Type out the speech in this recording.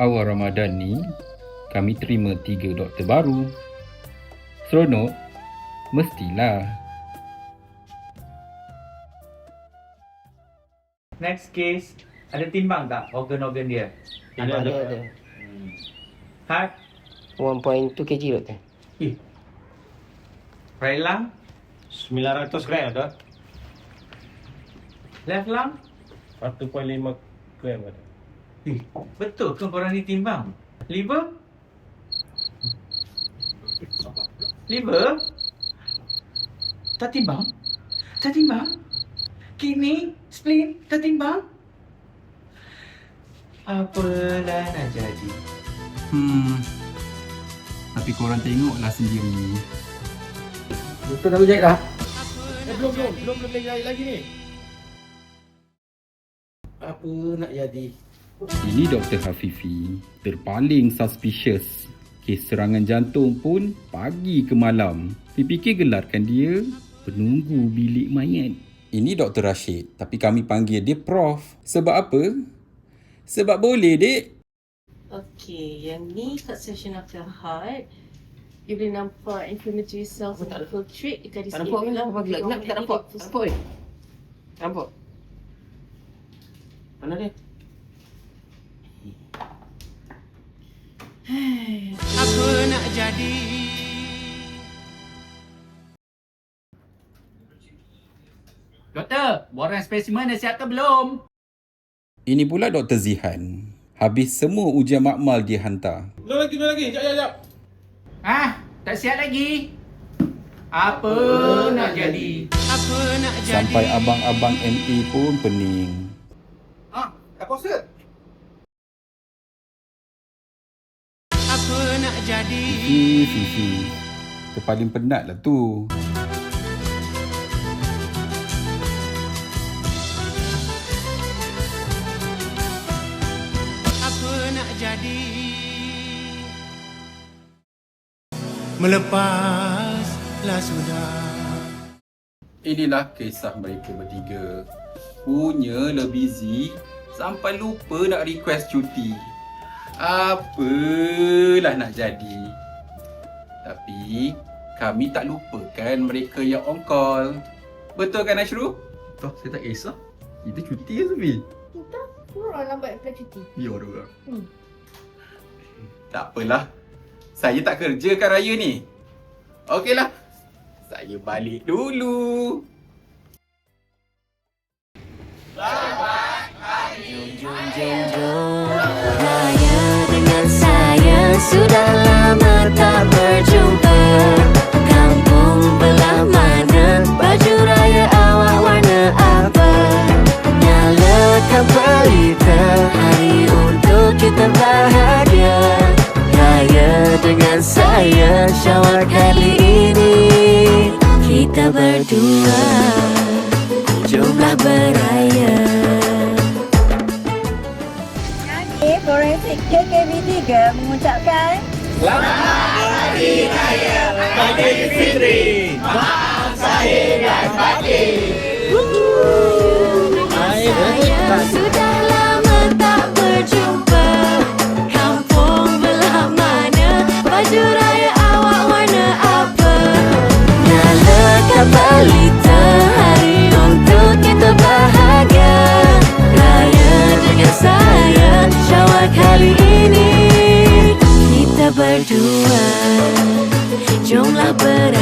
Awal Ramadan ni, kami terima 3 doktor baru. Seronok? Mestilah. Next case, ada timbang tak organ-organ dia? Ada. Heart, 1.2 kg doktor. right lung, 900 gram ada. left lung. 1.5 gram ada. Betul ke korang ni timbang? Liver? Liver? Tak timbang? Tak timbang? Kidney? Spleen? Tak timbang? Apalah nak jadi? Tapi korang tengoklah sendiri. Doktor dah berjahit dah. Belum jahit lagi ni. Apa nak jadi? Ini Dr. Hafifi, terpaling suspicious. Kes serangan jantung pun pagi ke malam. Fikir gelarkan dia penunggu bilik mayat. Ini Dr. Rashid, tapi kami panggil dia Prof. Sebab apa? Sebab boleh, dek. Okey, yang ni cut section of the heart. You boleh nampak inflammatory cells yang infiltrate dekat di Tak nampak kan? Tak nampak. Tak nampak. Mana dia? Apa nak jadi? Doktor, borang spesimen dah siap ke belum? Ini pula Dr. Zihan. Habis semua ujian makmal dia hantar. Belum lagi. Sekejap. Tak siap lagi? Apa nak jadi? Apa nak jadi? Sampai abang-abang MA pun pening. Tak puasa. Apa nak jadi? Fifi. Terpaling penat lah tu. Apa nak jadi? Melepaslah sudah. Inilah kisah mereka bertiga. Punya lebih busy sampai lupa nak request cuti. Apalah nak jadi. Tapi kami tak lupakan mereka yang on call. Betul kan Ashru? Toh, saya tak kisah. Kita cuti je, Sofi. Kita kurang lambat apply cuti. Ya, orang. Tak apalah. Saya tak kerja kan raya ni. Okeylah. Saya balik dulu. Raya dengan saya sudah lama tak berjumpa. Kampung belah mana, baju raya awak warna apa? Nyalakan pelita, hari untuk kita bahagia. Raya dengan saya, Syawal kali ini kita berdua, jomlah beraya. Forensik KKB3 mengucapkan Selamat Hari Raya Aidilfitri. Maaf zahir dan batin. Saya sudah lama tak berjumpa. Kampung belah mana, baju raya awak warna apa? Nyalakan pelita, hari untuk kita bahagia. Raya dengan saya, Syawal kali ini kita berdua, jomlah beraya.